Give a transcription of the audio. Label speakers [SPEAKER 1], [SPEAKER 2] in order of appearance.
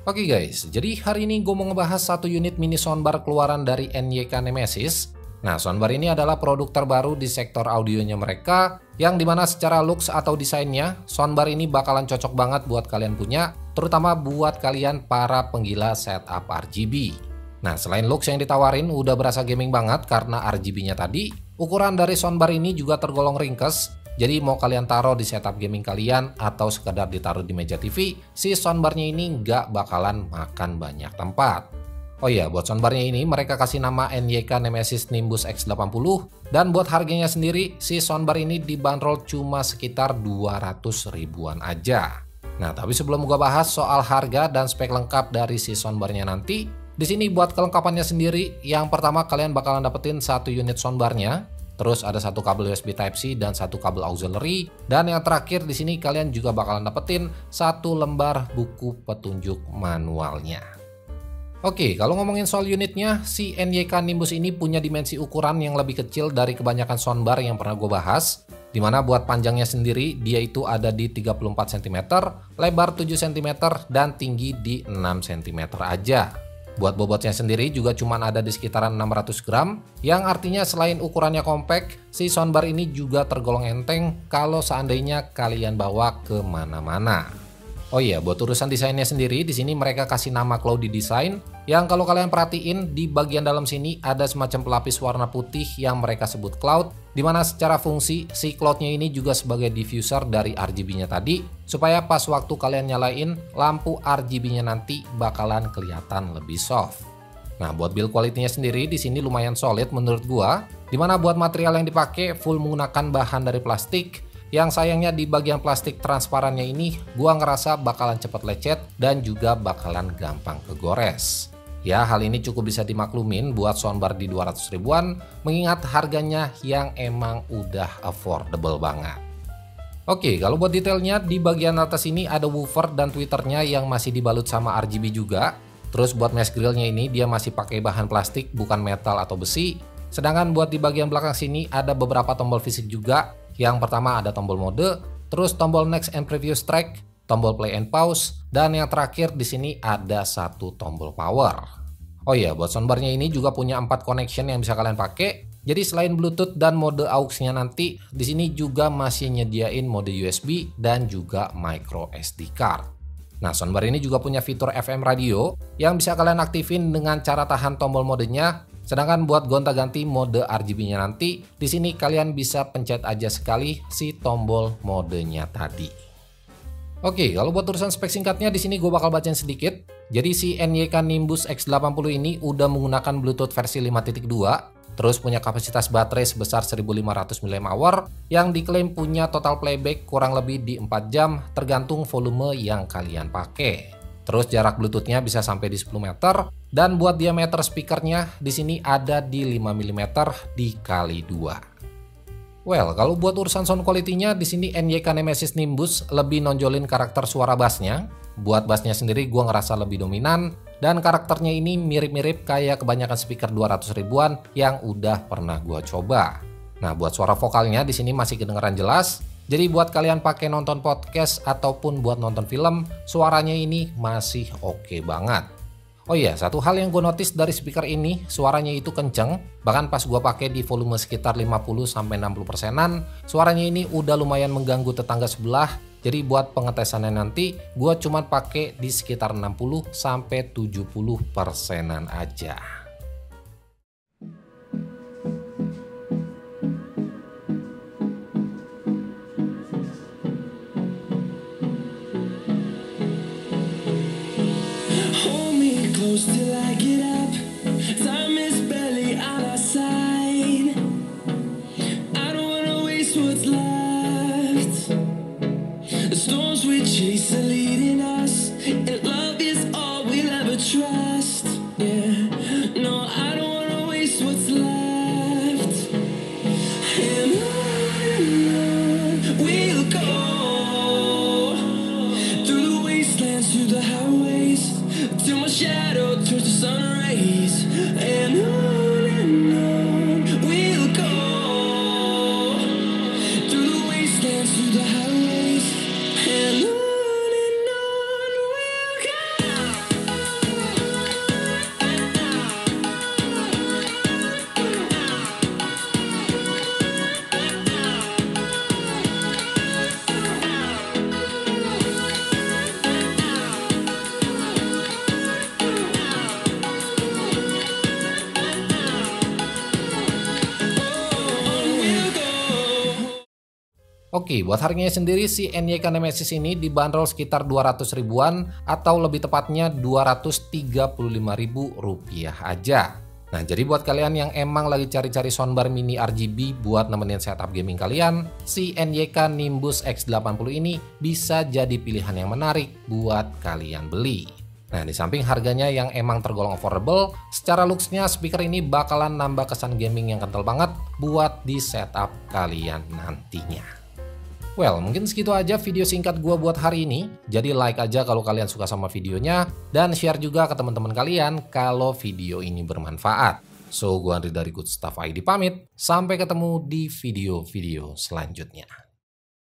[SPEAKER 1] Oke guys, jadi hari ini gue mau ngebahas satu unit mini soundbar keluaran dari NYK Nemesis. Nah, soundbar ini adalah produk terbaru di sektor audionya mereka, yang dimana secara looks atau desainnya, soundbar ini bakalan cocok banget buat kalian punya, terutama buat kalian para penggila setup RGB. Nah, selain looks yang ditawarin udah berasa gaming banget karena RGB-nya tadi, ukuran dari soundbar ini juga tergolong ringkes. Jadi mau kalian taruh di setup gaming kalian atau sekedar ditaruh di meja TV, si soundbarnya ini nggak bakalan makan banyak tempat. Oh iya, buat soundbarnya ini mereka kasih nama NYK Nemesis Nimbus X80, dan buat harganya sendiri, si soundbar ini dibanderol cuma sekitar 200 ribuan aja. Nah, tapi sebelum gua bahas soal harga dan spek lengkap dari si soundbarnya nanti, di sini buat kelengkapannya sendiri, yang pertama kalian bakalan dapetin satu unit soundbarnya. Terus ada satu kabel USB Type-C dan satu kabel auxiliary, dan yang terakhir di sini kalian juga bakalan dapetin satu lembar buku petunjuk manualnya. Oke, kalau ngomongin soal unitnya, si NYK Nimbus ini punya dimensi ukuran yang lebih kecil dari kebanyakan soundbar yang pernah gue bahas, dimana buat panjangnya sendiri dia itu ada di 34 cm, lebar 7 cm, dan tinggi di 6 cm aja. Buat bobotnya sendiri juga cuma ada di sekitaran 600 gram, yang artinya selain ukurannya kompak, si soundbar ini juga tergolong enteng kalau seandainya kalian bawa kemana-mana. Oh iya, buat urusan desainnya sendiri, di sini mereka kasih nama Cloudy Design, yang kalau kalian perhatiin di bagian dalam sini ada semacam pelapis warna putih yang mereka sebut cloud, dimana secara fungsi si cloudnya ini juga sebagai diffuser dari RGB-nya tadi, supaya pas waktu kalian nyalain lampu RGB-nya nanti bakalan kelihatan lebih soft. Nah, buat build quality-nya sendiri di sini lumayan solid menurut gua, dimana buat material yang dipakai full menggunakan bahan dari plastik. Yang sayangnya di bagian plastik transparannya ini gua ngerasa bakalan cepat lecet dan juga bakalan gampang kegores. Ya, hal ini cukup bisa dimaklumin buat soundbar di 200 ribuan, mengingat harganya yang emang udah affordable banget. Oke, kalau buat detailnya di bagian atas ini ada woofer dan tweeternya yang masih dibalut sama RGB juga. Terus buat mesh grillnya ini dia masih pakai bahan plastik bukan metal atau besi. Sedangkan buat di bagian belakang sini ada beberapa tombol fisik juga. Yang pertama ada tombol mode, terus tombol next and previous track, tombol play and pause, dan yang terakhir di sini ada satu tombol power. Oh iya, buat soundbarnya ini juga punya 4 connection yang bisa kalian pakai. Jadi selain Bluetooth dan mode aux-nya nanti, di sini juga masih nyediain mode USB dan juga micro SD card. Nah, soundbar ini juga punya fitur FM radio yang bisa kalian aktifin dengan cara tahan tombol modenya. Sedangkan buat gonta-ganti mode RGB-nya nanti, di sini kalian bisa pencet aja sekali si tombol modenya tadi. Oke, kalau buat urusan spek singkatnya di sini gue bakal bacain sedikit. Jadi si NYK Nimbus X80 ini udah menggunakan Bluetooth versi 5.2, terus punya kapasitas baterai sebesar 1500 mAh yang diklaim punya total playback kurang lebih di 4 jam tergantung volume yang kalian pakai. Terus jarak Bluetooth-nya bisa sampai di 10 meter, dan buat diameter speakernya di sini ada di 5 mm dikali 2. Well, kalau buat urusan sound quality-nya di sini NYK Nemesis Nimbus lebih nonjolin karakter suara bassnya. Buat bassnya sendiri gua ngerasa lebih dominan, dan karakternya ini mirip-mirip kayak kebanyakan speaker 200 ribuan yang udah pernah gua coba. Nah, buat suara vokalnya di sini masih kedengeran jelas. Jadi buat kalian pakai nonton podcast ataupun buat nonton film, suaranya ini masih oke banget. Oh iya, satu hal yang gue notice dari speaker ini, suaranya itu kenceng. Bahkan pas gue pakai di volume sekitar 50-60%, suaranya ini udah lumayan mengganggu tetangga sebelah. Jadi buat pengetesannya nanti, gue cuma pakai di sekitar 60-70%-an aja.
[SPEAKER 2] Till I get up, time is barely on our side. I don't wanna waste what's left. The storms we chase are leading us, and love is all we'll ever trust. Yeah, no, I don't wanna waste what's left. And on we'll go, through the wastelands, through the highways, till my shadow turns to sun rays. And on we'll go, through the wastelands, through the highways. And on we'll go.
[SPEAKER 1] Oke, buat harganya sendiri si NYK Nemesis ini dibanderol sekitar 200 ribuan atau lebih tepatnya 235.000 rupiah aja. Nah, jadi buat kalian yang emang lagi cari-cari soundbar mini RGB buat nemenin setup gaming kalian, si NYK Nimbus X80 ini bisa jadi pilihan yang menarik buat kalian beli. Nah, di samping harganya yang emang tergolong affordable, secara looks-nya speaker ini bakalan nambah kesan gaming yang kental banget buat di setup kalian nantinya. Well, mungkin segitu aja video singkat gua buat hari ini. Jadi like aja kalau kalian suka sama videonya, dan share juga ke teman-teman kalian kalau video ini bermanfaat. So, gua Andri dari Good Stuff ID pamit. Sampai ketemu di video-video selanjutnya.